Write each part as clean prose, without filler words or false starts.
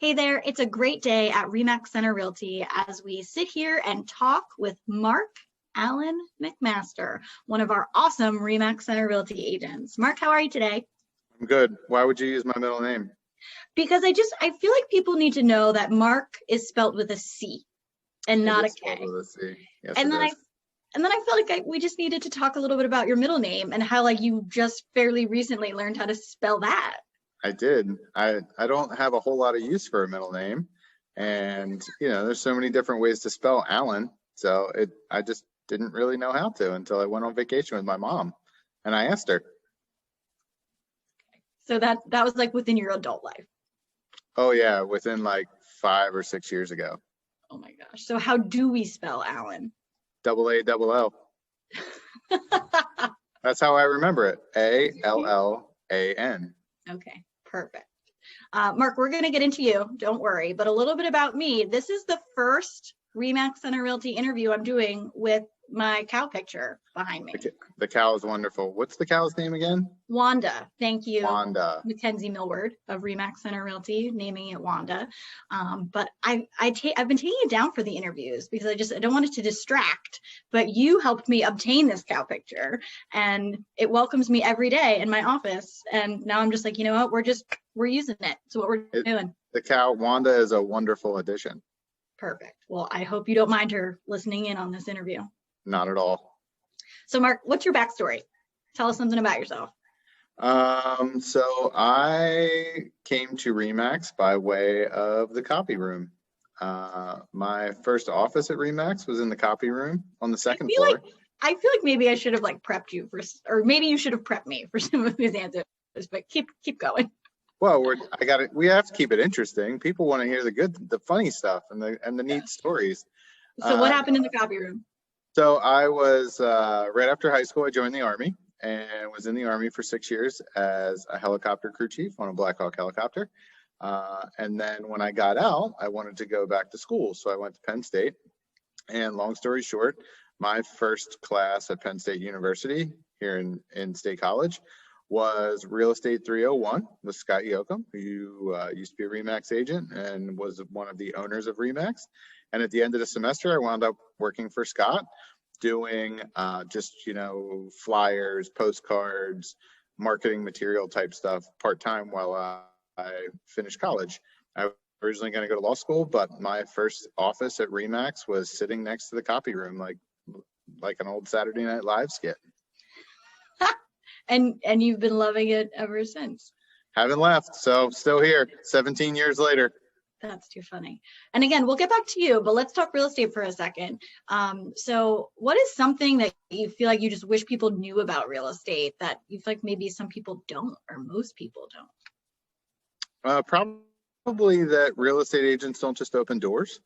Hey there, it's a great day at REMAX Centre Realty as we sit here and talk with Marc McMaster, one of our awesome REMAX Centre Realty agents. Marc, how are you today? I'm good. Why would you use my middle name? Because I feel like people need to know that Marc is spelled with a C and not a K. With a C. Yes, And it then is. I felt like we just needed to talk a little bit about your middle name and how like you just fairly recently learned how to spell that. I did. I don't have a whole lot of use for a middle name, and there's so many different ways to spell Allen. So I just didn't really know how to until I went on vacation with my mom, and I asked her. So that was like within your adult life. Oh yeah, within like 5 or 6 years ago. Oh my gosh. So how do we spell Allen? AALL. That's how I remember it. ALLAN. Okay, perfect. Marc, we're going to get into you, don't worry, but a little bit about me. This is the first REMAX Centre Realty interview I'm doing with my cow picture behind me. The cow is wonderful. What's the cow's name again? Wanda. Thank you. Wanda. Mackenzie Millward of REMAX Centre Realty, naming it Wanda. But I've been taking it down for the interviews because I don't want it to distract, but you helped me obtain this cow picture and it welcomes me every day in my office. And now I'm just like, you know what, we're using it. So what we're doing. The cow, Wanda, is a wonderful addition. Perfect. Well, I hope you don't mind her listening in on this interview. Not at all. So Marc, what's your backstory? Tell us something about yourself. So I came to REMAX by way of the copy room. My first office at REMAX was in the copy room on the second floor. I feel like maybe I should have like prepped you for, or maybe you should have prepped me for some of these answers, but keep going. Well, we have to keep it interesting. People want to hear the funny stuff and the neat stories. So what happened in the copy room? So I was, right after high school, I joined the Army and was in the Army for 6 years as a helicopter crew chief on a Black Hawk helicopter. And then when I got out, I wanted to go back to school. So I went to Penn State. And long story short, my first class at Penn State University here in State College was Real Estate 301 with Scott Yoakum, who used to be a REMAX agent and was one of the owners of REMAX. And at the end of the semester, I wound up working for Scott, doing flyers, postcards, marketing material type stuff part-time while I finished college. I was originally going to go to law school, but my first office at REMAX was sitting next to the copy room, like an old Saturday Night Live skit. And you've been loving it ever since. Haven't left, so still here 17 years later. That's too funny. And again, we'll get back to you, but let's talk real estate for a second. So what is something that you feel like you just wish people knew about real estate that you feel like maybe some people don't or most people don't? Probably that real estate agents don't just open doors.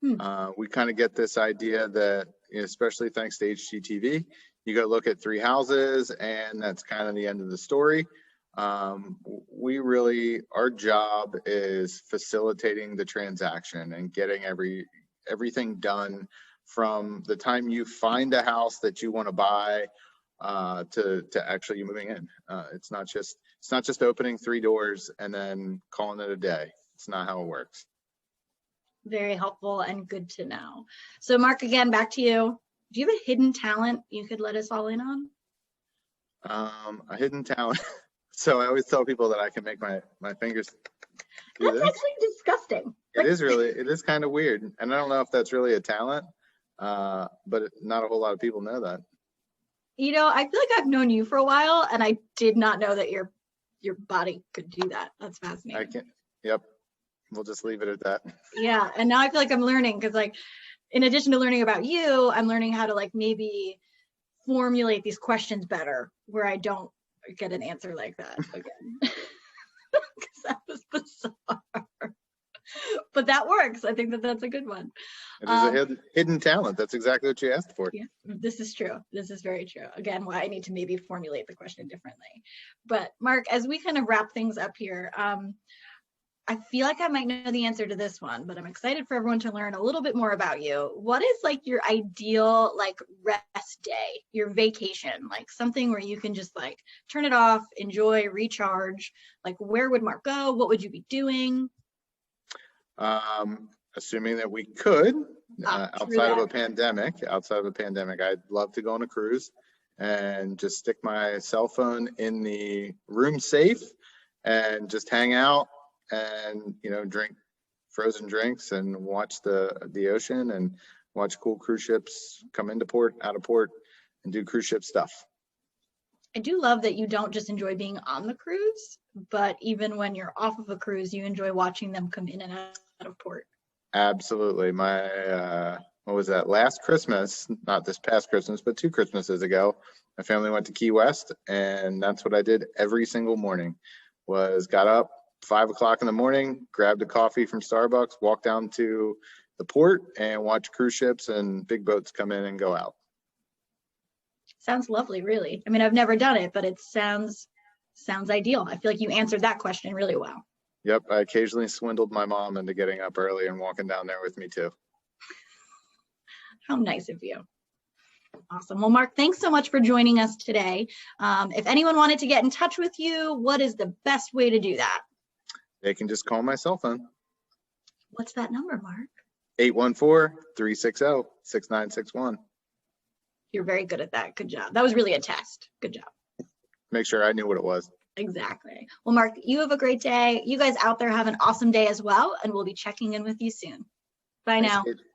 We kind of get this idea that, especially thanks to HGTV, you go look at 3 houses and that's kind of the end of the story. Our job is facilitating the transaction and getting everything done from the time you find a house that you want to buy to actually moving in. It's not just opening 3 doors and then calling it a day. It's not how it works. Very helpful and good to know. So Marc, again, back to you. Do you have a hidden talent you could let us all in on? A hidden talent. So I always tell people that I can make my fingers do That's actually disgusting. It is kind of weird. And I don't know if that's really a talent, but not a whole lot of people know that. I feel like I've known you for a while and I did not know that your body could do that. That's fascinating. Yep. We'll just leave it at that. Yeah. And now I feel like I'm learning because in addition to learning about you, I'm learning how to maybe formulate these questions better where I don't get an answer like that again. Because that was bizarre. But that works. I think that's a good one. It is a hidden talent. That's exactly what you asked for. Yeah, this is true. This is very true. Again, why I need to maybe formulate the question differently. But Marc, as we kind of wrap things up here, I feel like I might know the answer to this one, but I'm excited for everyone to learn a little bit more about you. What is your ideal rest day, your vacation, something where you can just turn it off, enjoy, recharge? Where would Marc go? What would you be doing? Assuming that we could, True outside of a that. pandemic, I'd love to go on a cruise and just stick my cell phone in the room safe and just hang out and, you know, drink frozen drinks and watch the ocean and watch cool cruise ships come into port, out of port, and do cruise ship stuff. I do love that you don't just enjoy being on the cruise, but even when you're off of a cruise, you enjoy watching them come in and out of port. Absolutely. My, what was that? Last Christmas, not this past Christmas, but 2 Christmases ago, my family went to Key West, and that's what I did every single morning. Was got up 5 o'clock in the morning, grabbed a coffee from Starbucks, walked down to the port, and watched cruise ships and big boats come in and go out. Sounds lovely, really. I mean, I've never done it, but it sounds ideal. I feel like you answered that question really well. Yep, I occasionally swindled my mom into getting up early and walking down there with me too. How nice of you. Awesome. Well, Marc, thanks so much for joining us today. If anyone wanted to get in touch with you, what is the best way to do that? They can just call my cell phone. What's that number, Marc? 814-360-6961. You're very good at that. Good job. That was really a test. Good job. Make sure I knew what it was. Exactly. Well, Marc, you have a great day. You guys out there have an awesome day as well, and we'll be checking in with you soon. Bye now. Thanks, Kate.